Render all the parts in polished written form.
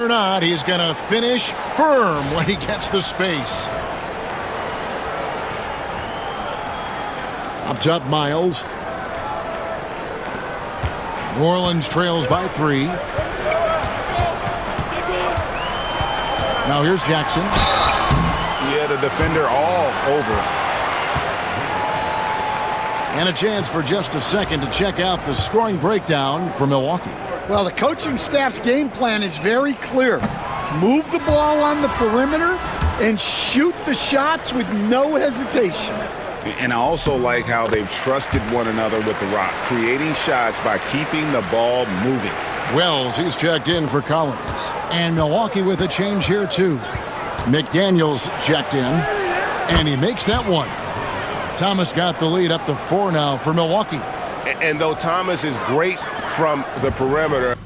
Or not, he's going to finish firm when he gets the space. Up top, Miles. New Orleans trails by 3. Now here's Jackson. Yeah, the defender all over. And a chance for just a second to check out the scoring breakdown for Milwaukee. Well, the coaching staff's game plan is very clear. Move the ball on the perimeter and shoot the shots with no hesitation. And I also like how they've trusted one another with the rock, creating shots by keeping the ball moving. Wells, he's checked in for Collins. And Milwaukee with a change here, too. McDaniels checked in, and he makes that one. Thomas got the lead up to 4 now for Milwaukee. And though Thomas is great from the perimeter,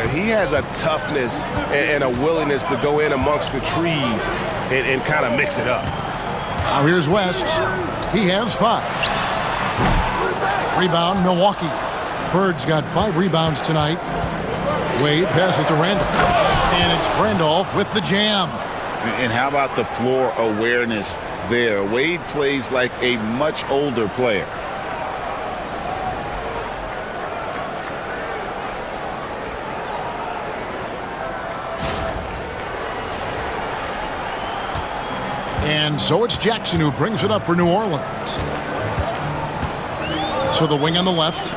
he has a toughness and a willingness to go in amongst the trees and kind of mix it up. Now here's West. He has 5. Rebound, Milwaukee. Bird's got 5 rebounds tonight. Wade passes to Randolph. And it's Randolph with the jam. And how about the floor awareness there? Wade plays like a much older player. And so it's Jackson who brings it up for New Orleans. So the wing on the left.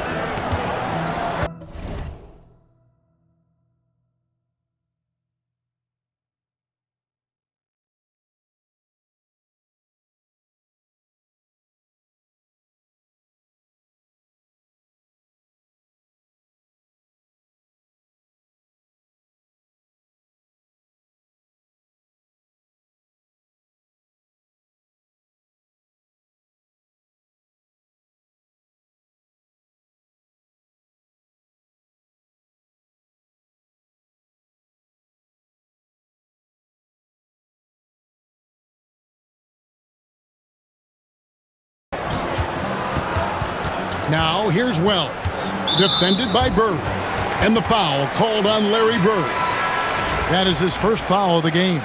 Now here's Wells, defended by Bird, and the foul called on Larry Bird. That is his first foul of the game.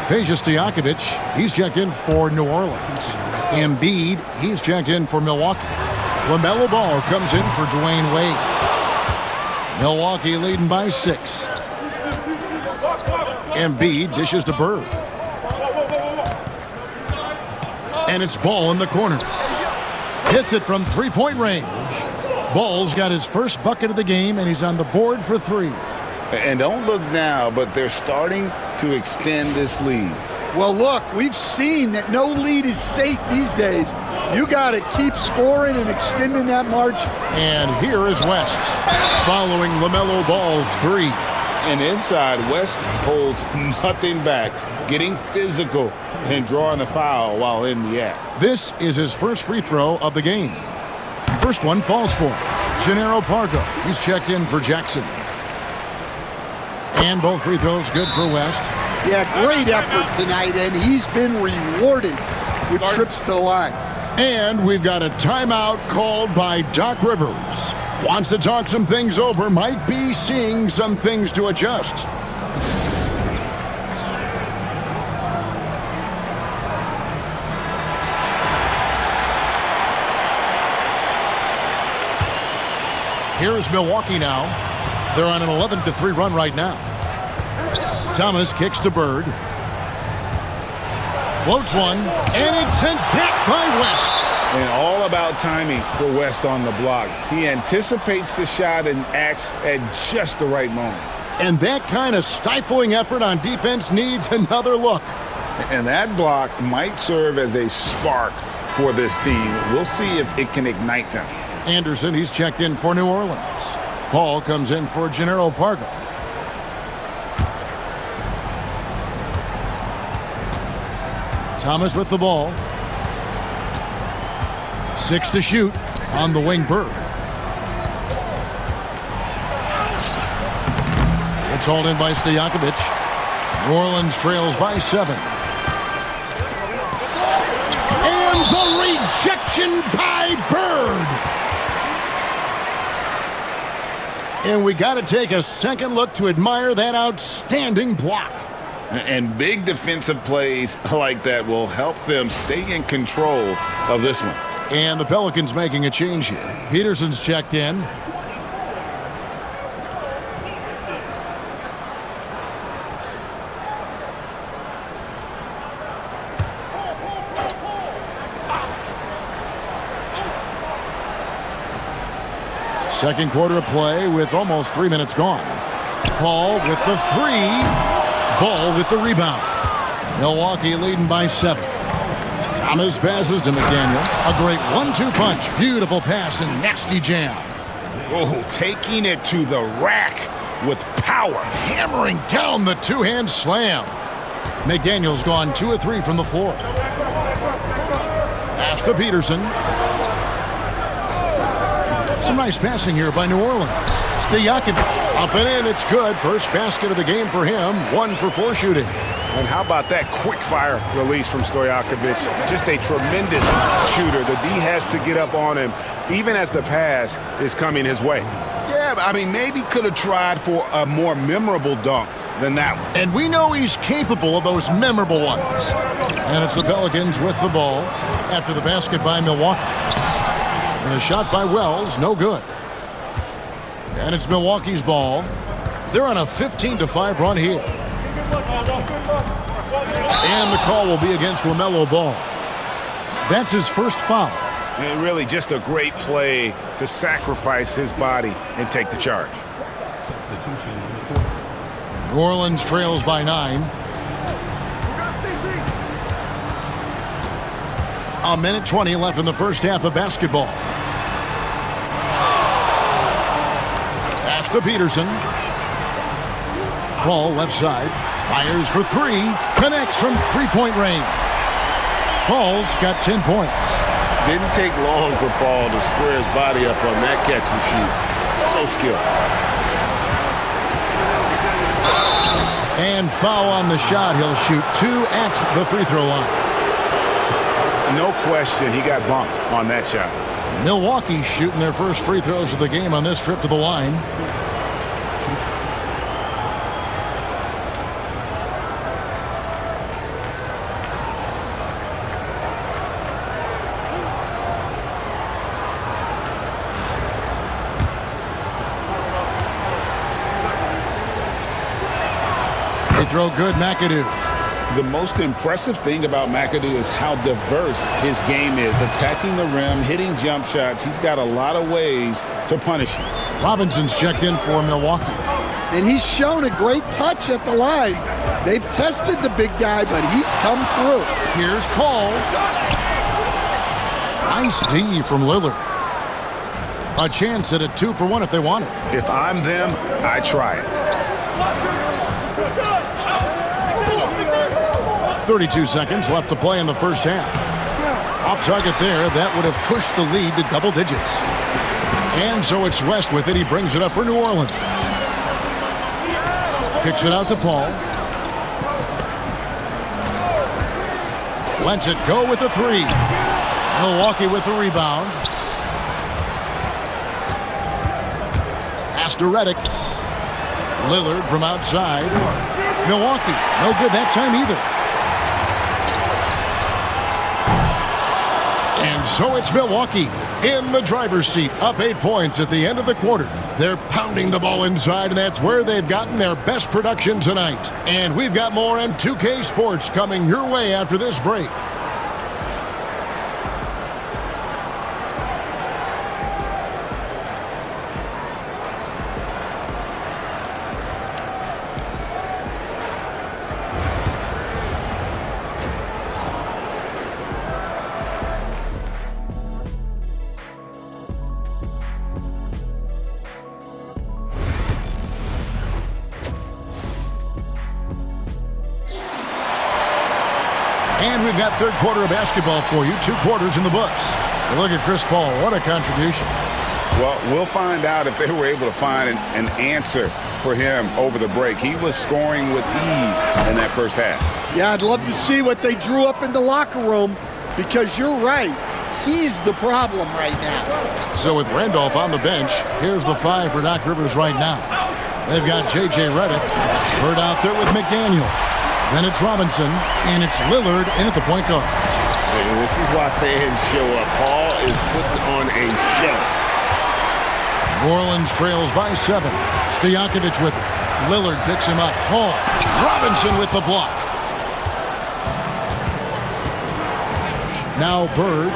Peja Stojakovic, he's checked in for New Orleans. Embiid, he's checked in for Milwaukee. LaMelo Ball comes in for Dwayne Wade. Milwaukee leading by 6. Embiid dishes to Bird. And it's Ball in the corner. Hits it from 3-point range. Ball's got his first bucket of the game, and he's on the board for 3. And don't look now, but they're starting to extend this lead. Well, look, we've seen that no lead is safe these days. You got to keep scoring and extending that margin. And here is West, following LaMelo Ball's 3. And inside, West holds nothing back, getting physical and drawing a foul while in the act. This is his first free throw of the game. First one falls for Gennaro Pargo. He's checked in for Jackson. And both free throws good for West. Yeah, great effort tonight, and he's been rewarded with trips to the line. And we've got a timeout called by Doc Rivers. Wants to talk some things over, might be seeing some things to adjust. Here's Milwaukee now. They're on an 11-3 run right now. Thomas kicks to Bird. Floats one, and it's sent back by West. And all about timing for West on the block. He anticipates the shot and acts at just the right moment. And that kind of stifling effort on defense needs another look. And that block might serve as a spark for this team. We'll see if it can ignite them. Anderson, he's checked in for New Orleans. Paul comes in for Gennaro Pargo. Thomas with the ball. 6 to shoot on the wing, Bird. It's hauled in by Stojakovic. New Orleans trails by 7. And the rejection by Bird. And we got to take a second look to admire that outstanding block. And big defensive plays like that will help them stay in control of this one. And the Pelicans making a change here. Peterson's checked in. Second quarter of play with almost 3 minutes gone. Paul with the 3. Ball with the rebound. Milwaukee leading by 7. Thomas passes to McDaniel. A great 1-2 punch. Beautiful pass and nasty jam. Oh, taking it to the rack with power. Hammering down the two-hand slam. McDaniel's gone 2 of 3 from the floor. Pass to Peterson. Some nice passing here by New Orleans. Stojakovic. Up and in, it's good. First basket of the game for him. 1 for 4 shooting. And how about that quick fire release from Stojakovic? Just a tremendous shooter. The D has to get up on him, even as the pass is coming his way. Yeah, I mean, maybe could have tried for a more memorable dunk than that one. And we know he's capable of those memorable ones. And it's the Pelicans with the ball after the basket by Milwaukee. And the shot by Wells, no good. And it's Milwaukee's ball. They're on a 15-5 run here. And the call will be against LaMelo Ball. That's his first foul. And really just a great play to sacrifice his body and take the charge. New Orleans trails by 9. A minute 20 left in the first half of basketball. Pass to Peterson. Paul left side. Fires for 3. Connects from three-point range. Paul's got 10 points. Didn't take long for Paul to square his body up on that catch and shoot. So skilled. And foul on the shot. He'll shoot 2 at the free throw line. No question, he got bumped on that shot. Milwaukee shooting their first free throws of the game on this trip to the line. They throw good, McAdoo. The most impressive thing about McAdoo is how diverse his game is. Attacking the rim, hitting jump shots. He's got a lot of ways to punish you. Robinson's checked in for Milwaukee. And he's shown a great touch at the line. They've tested the big guy, but he's come through. Here's Paul. Nice D from Lillard. A chance at a 2 for 1 if they want it. If I'm them, I try it. 32 seconds left to play in the first half. Off target there, that would have pushed the lead to double digits. And so it's West with it. He brings it up for New Orleans. Kicks it out to Paul. Lets it go with the 3. Milwaukee with the rebound. Pass to Redick. Lillard from outside. Milwaukee, no good that time either. And so it's Milwaukee in the driver's seat, up 8 points at the end of the quarter. They're pounding the ball inside, and that's where they've gotten their best production tonight. And we've got more on 2K Sports coming your way after this break. And we've got third quarter of basketball for you. 2 quarters in the books. You look at Chris Paul. What a contribution. Well, we'll find out if they were able to find an answer for him over the break. He was scoring with ease in that first half. Yeah, I'd love to see what they drew up in the locker room, because you're right. He's the problem right now. So with Randolph on the bench, here's the 5 for Doc Rivers right now. They've got J.J. Redick. Bird out there with McDaniel. Then it's Robinson, and it's Lillard in at the point guard. And this is why fans show up. Paul is putting on a show. New Orleans trails by 7. Stojakovic with it. Lillard picks him up. Paul. Robinson with the block. Now Bird.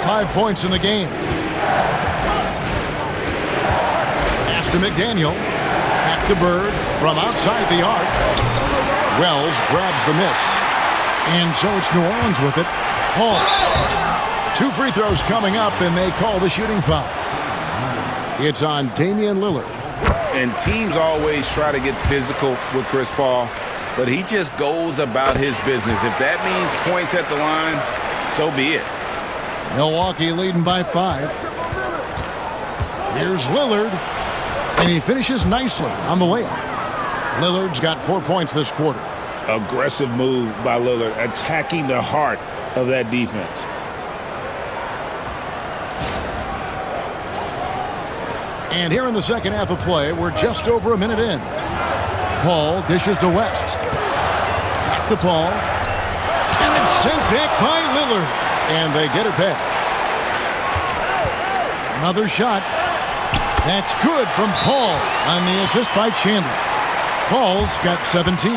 5 points in the game. Pass to McDaniel. Back to Bird from outside the arc. Wells grabs the miss. And so it's New Orleans with it. Paul. 2 free throws coming up, and they call the shooting foul. It's on Damian Lillard. And teams always try to get physical with Chris Paul, but he just goes about his business. If that means points at the line, so be it. Milwaukee leading by 5. Here's Lillard, and he finishes nicely on the layup. Lillard's got 4 points this quarter. Aggressive move by Lillard, attacking the heart of that defense. And here in the second half of play, we're just over a minute in. Paul dishes to West. Back to Paul. And it's sent back by Lillard. And they get it back. Another shot. That's good from Paul on the assist by Chandler. Paul's got 17.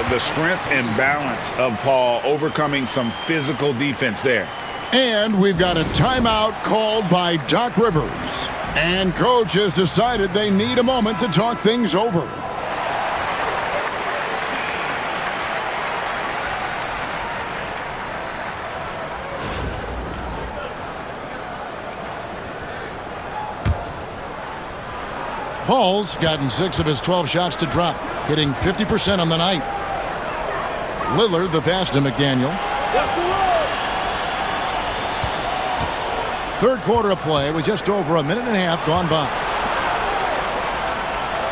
The strength and balance of Paul overcoming some physical defense there. And we've got a timeout called by Doc Rivers. And coach has decided they need a moment to talk things over. Paul's gotten 6 of his 12 shots to drop, hitting 50% on the night. Lillard the pass to McDaniel. Third quarter of play with just over a minute and a half gone by.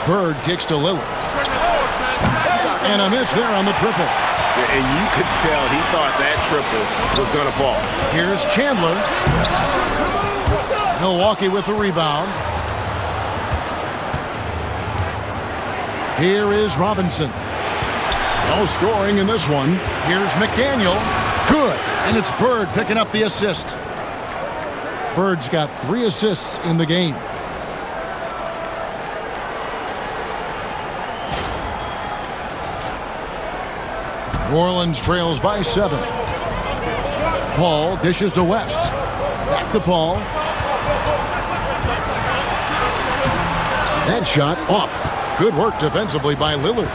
Bird kicks to Lillard. And a miss there on the triple. And you could tell he thought that triple was going to fall. Here's Chandler. Milwaukee with the rebound. Here is Robinson. No scoring in this one. Here's McDaniel. Good. And it's Bird picking up the assist. Bird's got 3 assists in the game. New Orleans trails by 7. Paul dishes to West. Back to Paul. That shot off. Good work defensively by Lillard.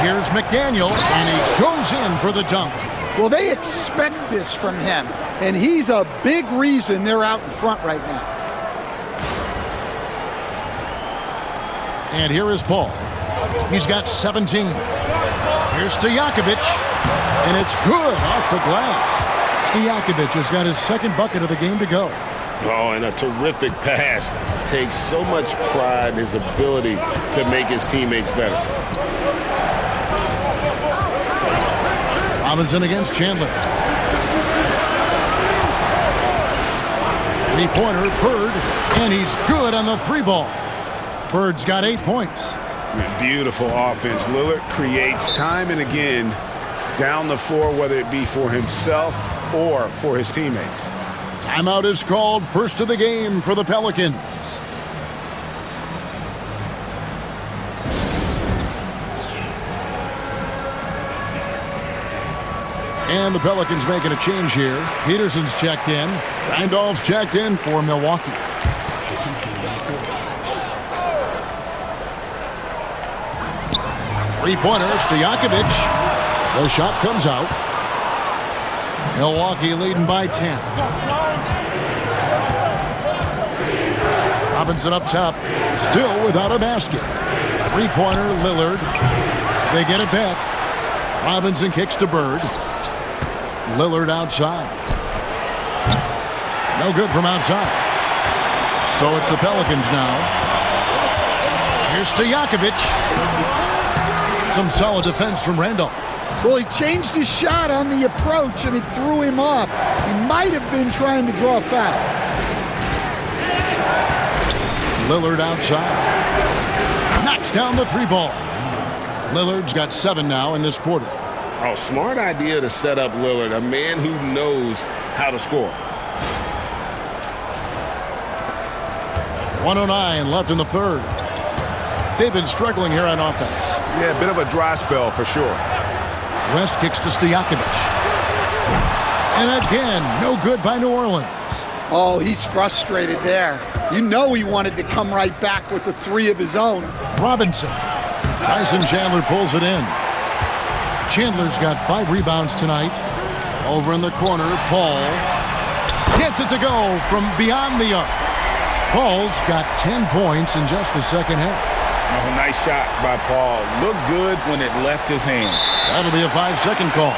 Here's McDaniel, and he goes in for the dunk. Well, they expect this from him, and he's a big reason they're out in front right now. And here is Paul. He's got 17. Here's Stojakovic, and it's good off the glass. Stojakovic has got his second bucket of the game to go. Oh, and a terrific pass. Takes so much pride in his ability to make his teammates better. Robinson against Chandler. Three-pointer, Bird, and he's good on the 3-ball. Bird's got 8 points. Beautiful offense. Lillard creates time and again down the floor, whether it be for himself or for his teammates. Timeout is called, first of the game for the Pelicans. And the Pelicans making a change here. Peterson's checked in. Randolph's checked in for Milwaukee. Three-pointer, Stojakovic. The shot comes out. Milwaukee leading by 10. Robinson up top, still without a basket. Three-pointer, Lillard. They get it back. Robinson kicks to Bird. Lillard outside. No good from outside. So it's the Pelicans now. Here's Stojakovic. Some solid defense from Randolph. Well, he changed his shot on the approach, and it threw him off. He might have been trying to draw a foul. Lillard outside. Knocks down the three ball. Lillard's got 7 now in this quarter. Oh, smart idea to set up Lillard, a man who knows how to score. 1:09 left in the third. They've been struggling here on offense. Yeah, a bit of a dry spell for sure. West kicks to Stojakovic. And again, no good by New Orleans. Oh, he's frustrated there. You know he wanted to come right back with the 3 of his own. Robinson. Tyson Chandler pulls it in. Chandler's got 5 rebounds tonight. Over in the corner, Paul gets it to go from beyond the arc. Paul's got 10 points in just the second half. Oh, nice shot by Paul. Looked good when it left his hand. That'll be a 5-second call.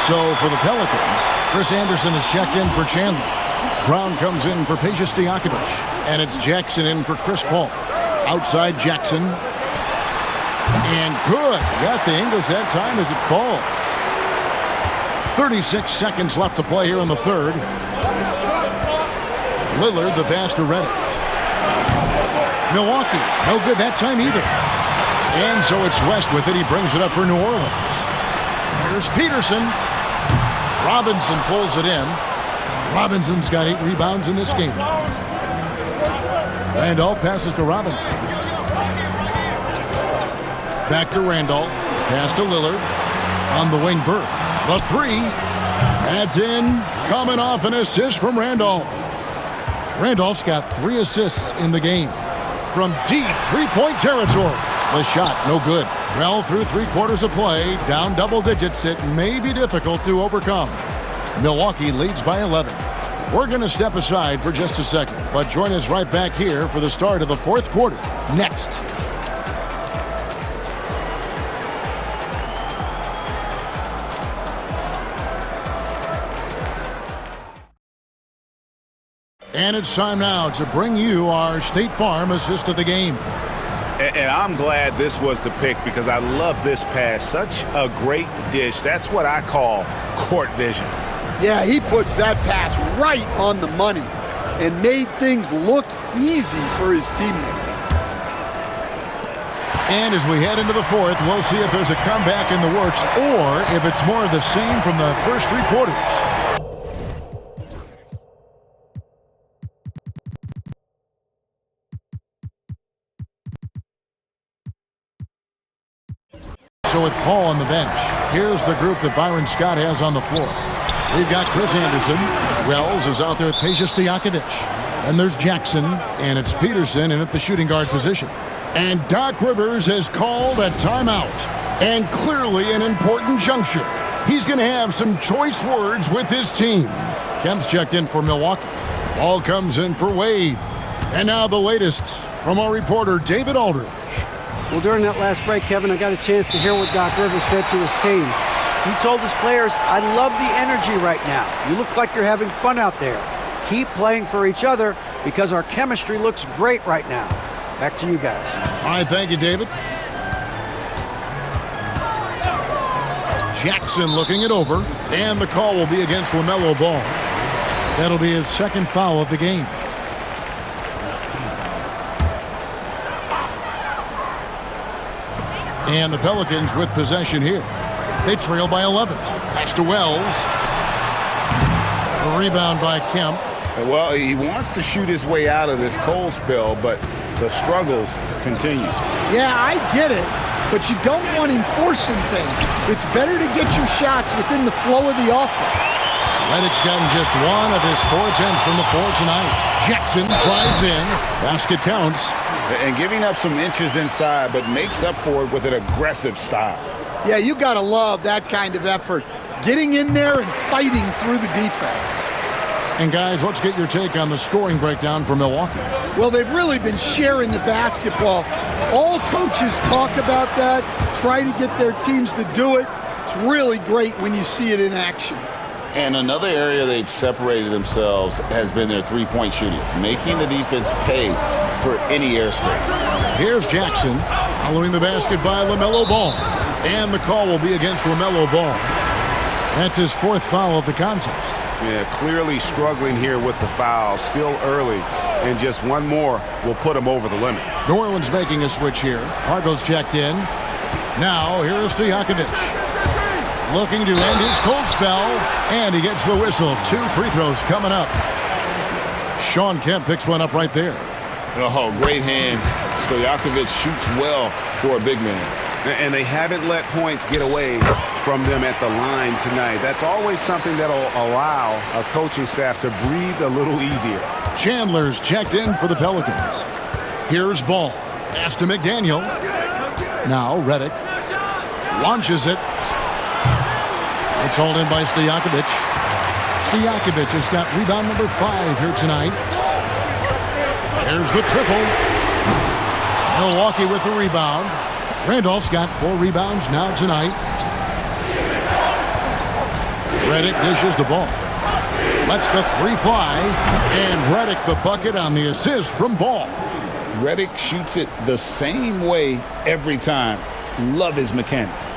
So for the Pelicans, Chris Anderson is checked in for Chandler. Brown comes in for Peja Stojakovic. And it's Jackson in for Chris Paul. Outside Jackson. And good. Got the Ingles that time as it falls. 36 seconds left to play here in the third. Lillard, the pass to Reddick. Milwaukee, no good that time either. And so it's West with it. He brings it up for New Orleans. Here's Peterson. Robinson pulls it in. Robinson's got 8 rebounds in this game. Randolph passes to Robinson. Back to Randolph. Pass to Lillard. On the wing, Bird. The 3. That's in. Coming off an assist from Randolph. Randolph's got 3 assists in the game. From deep three-point territory. The shot, no good. Well, through 3 quarters of play, down double digits, it may be difficult to overcome. Milwaukee leads by 11. We're going to step aside for just a second, but join us right back here for the start of the 4th quarter. Next. And it's time now to bring you our State Farm assist of the game. And I'm glad this was the pick because I love this pass. Such a great dish. That's what I call court vision. Yeah, he puts that pass right on the money and made things look easy for his teammate. And as we head into the 4th, we'll see if there's a comeback in the works or if it's more of the same from the first 3 quarters. So with Paul on the bench, here's the group that Byron Scott has on the floor. We've got Chris Anderson. Wells is out there with Peja Stojakovic. And there's Jackson, and it's Peterson in at the shooting guard position. And Doc Rivers has called a timeout. And clearly an important juncture. He's going to have some choice words with his team. Kemp's checked in for Milwaukee. Ball comes in for Wade. And now the latest from our reporter, David Aldridge. Well, during that last break, Kevin, I got a chance to hear what Doc Rivers said to his team. He told his players, I love the energy right now. You look like you're having fun out there. Keep playing for each other because our chemistry looks great right now. Back to you guys. All right, thank you, David. Jackson looking it over, and the call will be against LaMelo Ball. That'll be his 2nd foul of the game. And the Pelicans with possession here. They trail by 11. Pass to Wells. A rebound by Kemp. Well, he wants to shoot his way out of this cold spell, but the struggles continue. Yeah, I get it, but you don't want him forcing things. It's better to get your shots within the flow of the offense. Reddick's gotten just 1 of his 4 attempts from the floor tonight. Jackson drives in. Basket counts. And giving up some inches inside, but makes up for it with an aggressive style. Yeah, you got to love that kind of effort. Getting in there and fighting through the defense. And guys, let's get your take on the scoring breakdown for Milwaukee. Well, they've really been sharing the basketball. All coaches talk about that, try to get their teams to do it. It's really great when you see it in action. And another area they've separated themselves has been their three-point shooting, making the defense pay for any airspace. Here's Jackson following the basket by LaMelo Ball. And the call will be against LaMelo Ball. That's his fourth foul of the contest. Yeah, clearly struggling here with the foul, still early, and just one more will put him over the limit. New Orleans making a switch here. Hargo's checked in. Now here's Stojakovic. Looking to end his cold spell, and he gets the whistle. 2 free throws coming up. Sean Kemp picks one up right there. Oh, great hands. Stojakovic shoots well for a big man. And they haven't let points get away from them at the line tonight. That's always something that'll allow a coaching staff to breathe a little easier. Chandler's checked in for the Pelicans. Here's Ball. Pass to McDaniel. Now Redick launches it. It's hauled in by Stojakovic. Stojakovic has got rebound number 5 here tonight. There's the triple. Milwaukee with the rebound. Randolph's got 4 rebounds now tonight. Redick dishes the ball. Lets the 3 fly. And Redick the bucket on the assist from Ball. Redick shoots it the same way every time. Love his mechanics.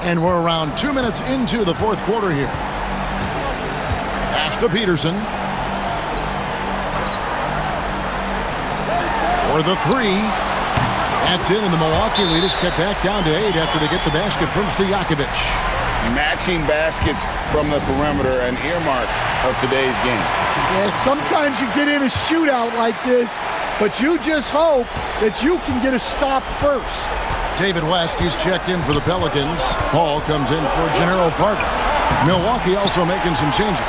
And we're around 2 minutes into the fourth quarter here. Pass to Peterson. For the 3. That's in, and the Milwaukee lead is cut back down to 8 after they get the basket from Stojakovic. Matching baskets from the perimeter, an earmark of today's game. Yeah, sometimes you get in a shootout like this, but you just hope that you can get a stop first. David West, he's checked in for the Pelicans. Paul comes in for Gennaro Parker. Milwaukee also making some changes.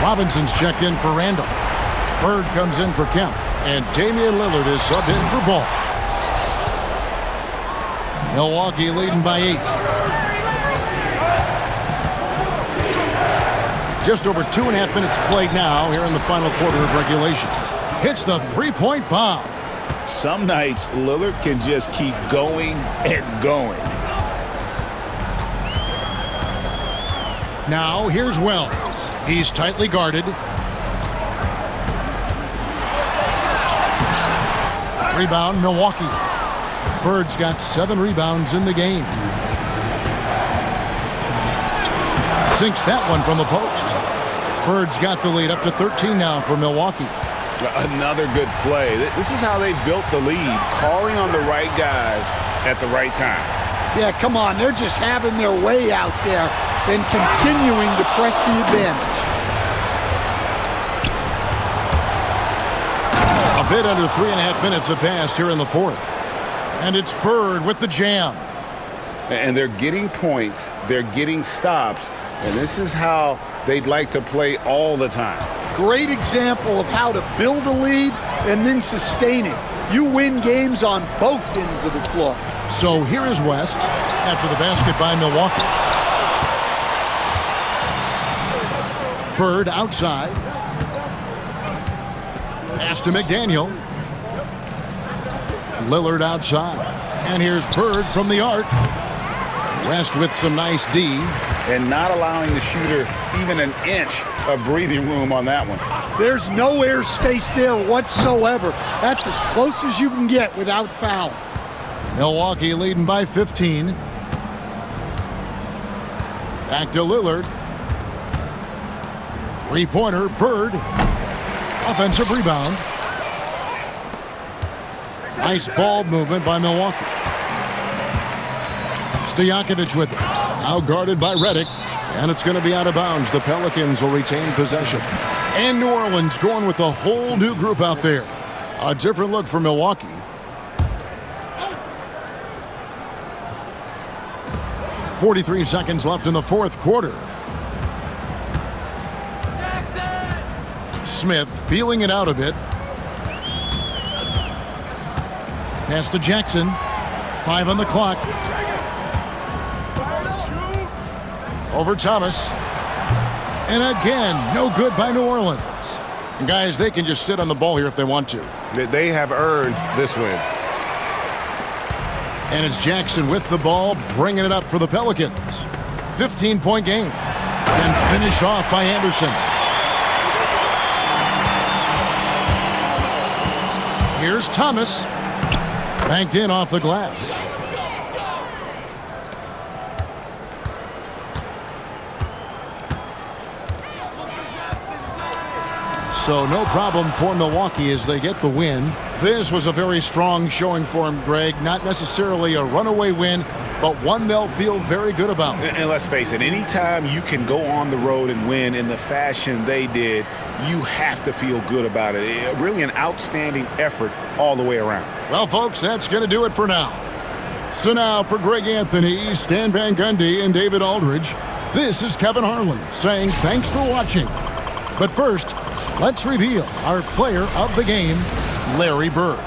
Robinson's checked in for Randolph. Bird comes in for Kemp. And Damian Lillard is subbed in for Ball. Milwaukee leading by 8. Just over 2.5 minutes played now here in the final quarter of regulation. Hits the 3-point bomb. Some nights, Lillard can just keep going and going. Now, here's Wells. He's tightly guarded. Rebound, Milwaukee. Bird's got 7 rebounds in the game. Sinks that one from the post. Bird's got the lead up to 13 now for Milwaukee. Another good play. This is how they built the lead, calling on the right guys at the right time. Yeah, come on. They're just having their way out there and continuing to press the advantage. A bit under 3.5 minutes have passed here in the fourth. And it's Bird with the jam. And they're getting points. They're getting stops. And this is how they'd like to play all the time. Great example of how to build a lead and then sustain it. You win games on both ends of the floor. So here is West after the basket by Milwaukee. Bird outside. Pass to McDaniel. Lillard outside. And here's Bird from the arc. West with some nice D. And not allowing the shooter even an inch of breathing room on that one. There's no air space there whatsoever. That's as close as you can get without foul. Milwaukee leading by 15. Back to Lillard. 3-pointer, Bird. Offensive rebound. Nice ball movement by Milwaukee. Stojakovic with it. Now guarded by Redick. And it's going to be out of bounds. The Pelicans will retain possession. And New Orleans going with a whole new group out there. A different look for Milwaukee. .43 seconds left in the fourth quarter. Smith feeling it out a bit. Pass to Jackson. 5 on the clock. Over Thomas. And again, no good by New Orleans. And guys, they can just sit on the ball here if they want to. They have earned this win. And it's Jackson with the ball, bringing it up for the Pelicans. 15-point game. And finished off by Anderson. Here's Thomas. Banked in off the glass. So no problem for Milwaukee as they get the win. This was a very strong showing for him, Greg. Not necessarily a runaway win, but one they'll feel very good about. And let's face it, anytime you can go on the road and win in the fashion they did, you have to feel good about it. Really an outstanding effort all the way around. Well, folks, that's going to do it for now. So now for Greg Anthony, Stan Van Gundy, and David Aldridge, this is Kevin Harlan saying thanks for watching. But first, let's reveal our player of the game, Larry Bird.